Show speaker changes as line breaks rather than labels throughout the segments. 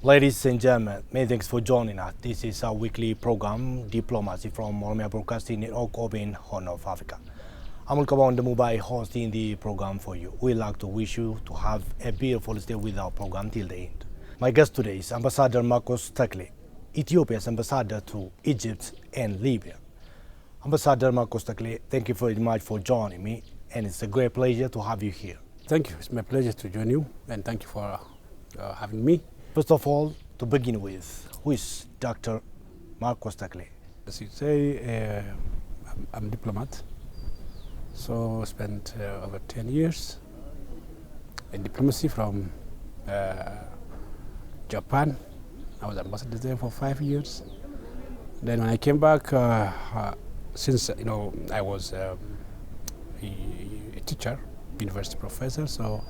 Ladies and gentlemen, many thanks for joining us. This is our weekly program, Diplomacy from Oromia Broadcasting Network in Horn of Africa. I'm Mulkaban the Mumbai hosting the program for you. We'd like to wish you to have a beautiful stay with our program till the end. My guest today is Ambassador Marqos Tekle, Ethiopia's ambassador to Egypt and Libya. Ambassador Marqos Tekle, thank you very much for joining me, and it's a great pleasure to have you here.
Thank you. It's my pleasure to join you, and thank you for having me.
First of all, to begin with, who is Dr. Marqos Tekle?
As you say, I'm a diplomat, so I spent over 10 years in diplomacy from Japan. I was ambassador there for 5 years. Then when I came back, since I was a teacher, university professor, so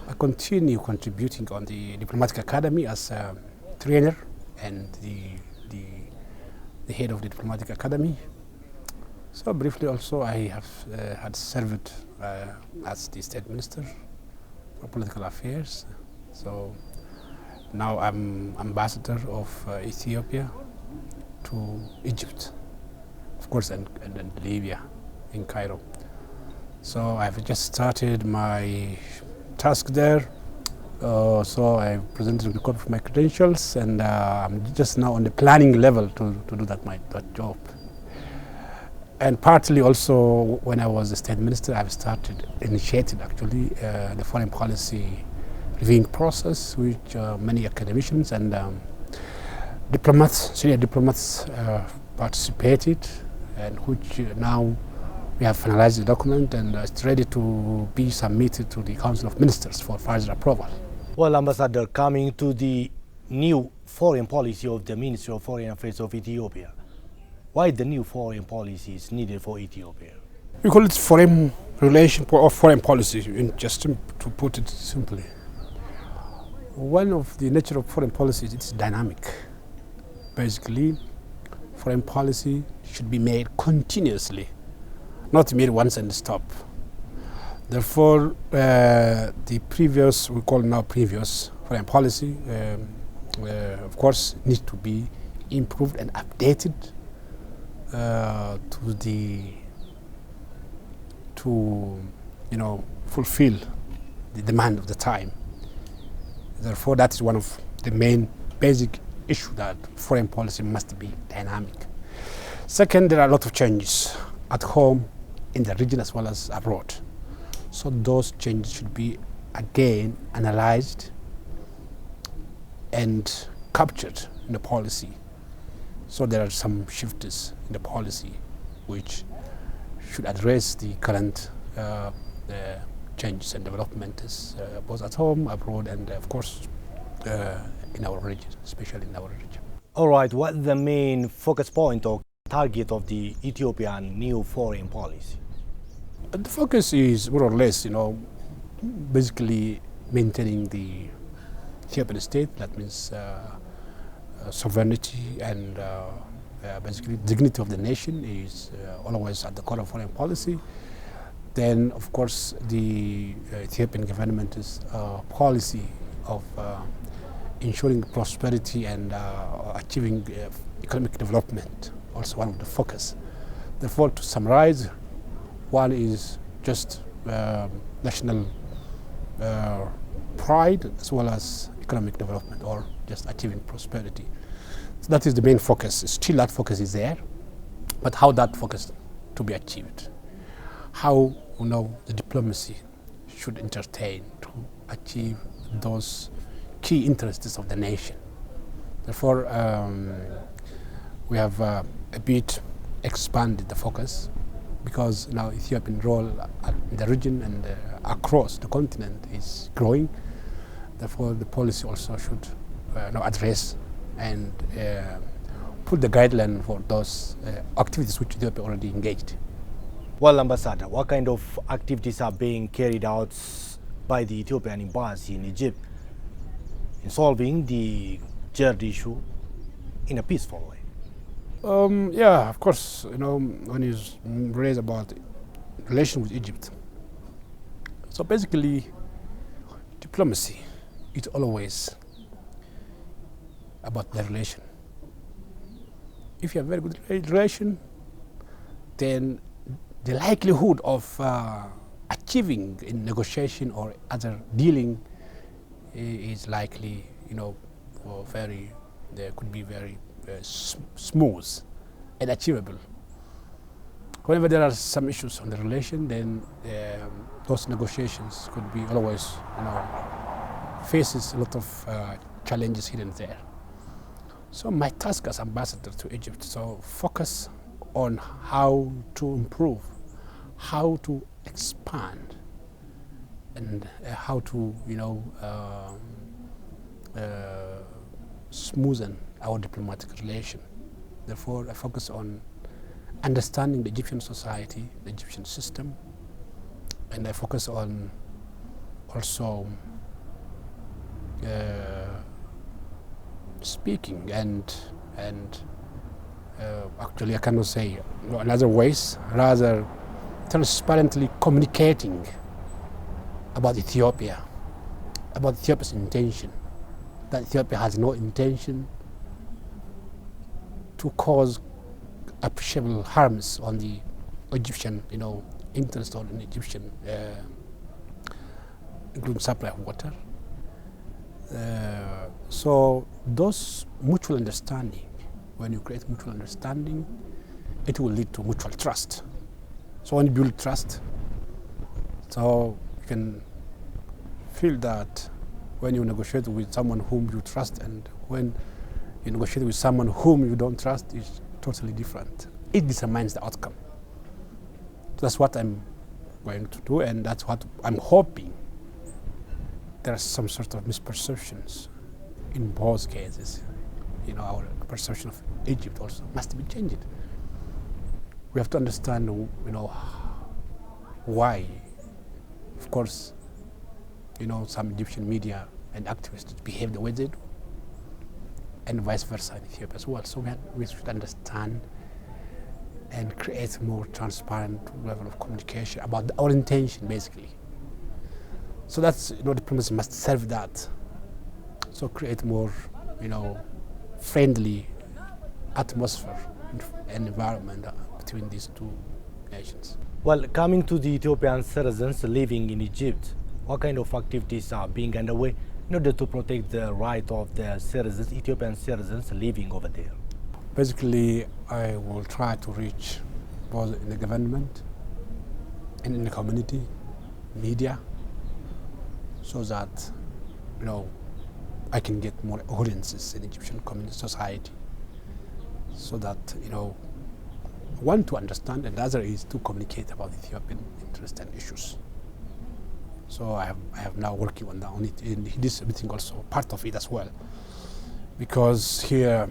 I continue contributing on the Diplomatic Academy as a trainer and the head of the Diplomatic Academy. So briefly also I have had served as the State Minister for Political Affairs. So now I'm ambassador of Ethiopia to Egypt, of course, and Libya in Cairo. So I've just started my task there. So I presented a copy of my credentials, and I'm just now on the planning level to do that job. And partly also, when I was the State Minister, I've initiated actually the foreign policy reviewing process, which many academicians and senior diplomats participated, and which now we have finalized the document, and it's ready to be submitted to the Council of Ministers for further approval.
Well, Ambassador, coming to the new foreign policy of the Ministry of Foreign Affairs of Ethiopia, why the new foreign policy is needed for Ethiopia?
We call it foreign relation or foreign policy, just to put it simply. One of the nature of foreign policy is it's dynamic. Basically, foreign policy should be made continuously, not made once and stop. Therefore, the previous, we call now previous foreign policy, of course, needs to be improved and updated to fulfill the demand of the time. Therefore, that is one of the main basic issues, that foreign policy must be dynamic. Second, there are a lot of changes at home, in the region as well as abroad. So those changes should be again analyzed and captured in the policy. So there are some shifts in the policy which should address the current changes and developments both at home, abroad, and of course in our region, especially in our region.
All right, what's the main focus point or target of the Ethiopian new foreign policy?
The focus is more or less, basically maintaining the Ethiopian state. That means sovereignty and basically dignity of the nation is always at the core of foreign policy. Then, of course, the Ethiopian government's policy of ensuring prosperity and achieving economic development, also one of the focus. Therefore, to summarize, one is just national pride as well as economic development, or just achieving prosperity. So that is the main focus. Still, that focus is there, but how that focus to be achieved? How the diplomacy should entertain to achieve those key interests of the nation. Therefore, we have a bit expanded the focus, because now Ethiopian role in the region and across the continent is growing. Therefore, the policy also should address and put the guideline for those activities which Ethiopia already engaged.
Well, Ambassador, what kind of activities are being carried out by the Ethiopian embassy in Egypt in solving the Kurd issue in a peaceful way?
Yeah, of course, when you raise about relation with Egypt. So basically, diplomacy, it always about the relation. If you have a very good relation, then the likelihood of achieving in negotiation or other dealing is likely, there could be very smooth and achievable. Whenever there are some issues on the relation, then those negotiations could be always, faces a lot of challenges here and there. So my task as ambassador to Egypt, so focus on how to improve, how to expand, and how to, smoothen our diplomatic relation. Therefore, I focus on understanding the Egyptian society, the Egyptian system, and I focus on also speaking and actually I cannot say in other ways, rather transparently communicating about Ethiopia, about Ethiopia's intention, that Ethiopia has no intention to cause appreciable harms on the Egyptian, interest or in Egyptian, including supply of water. So those mutual understanding, when you create mutual understanding, it will lead to mutual trust. So when you build trust, so you can feel that when you negotiate with someone whom you trust and when you negotiate with someone whom you don't trust, it's totally different. It determines the outcome. That's what I'm going to do, and that's what I'm hoping. There are some sort of misperceptions in both cases. Our perception of Egypt also must be changed. We have to understand, why. Of course, some Egyptian media and activists behave the way they do, and vice versa in Ethiopia as well. So we should understand and create more transparent level of communication about our intention, basically. So that's, diplomacy must serve that. So create more, friendly atmosphere and environment between these two nations.
Well, coming to the Ethiopian citizens living in Egypt, what kind of activities are being underway in order to protect the right of the citizens, Ethiopian citizens living over there?
Basically, I will try to reach both in the government and in the community, media, so that, I can get more audiences in Egyptian community society, so that, one, to understand, and the other is to communicate about Ethiopian interests and issues. So I have now working on it, and this everything also part of it as well, because here,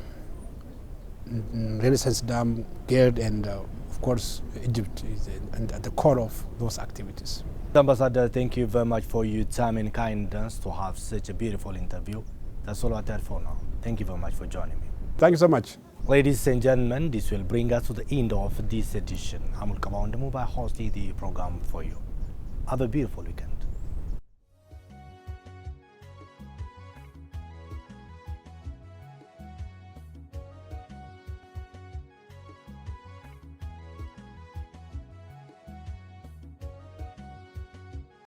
Renaissance Dam, GERD, and of course Egypt is at the core of those activities.
Ambassador, thank you very much for your time and kindness to have such a beautiful interview. That's all I have for now. Thank you very much for joining me.
Thank you so much.
Ladies and gentlemen, this will bring us to the end of this edition. I'm Marqos hosting the program for you. Have a beautiful weekend.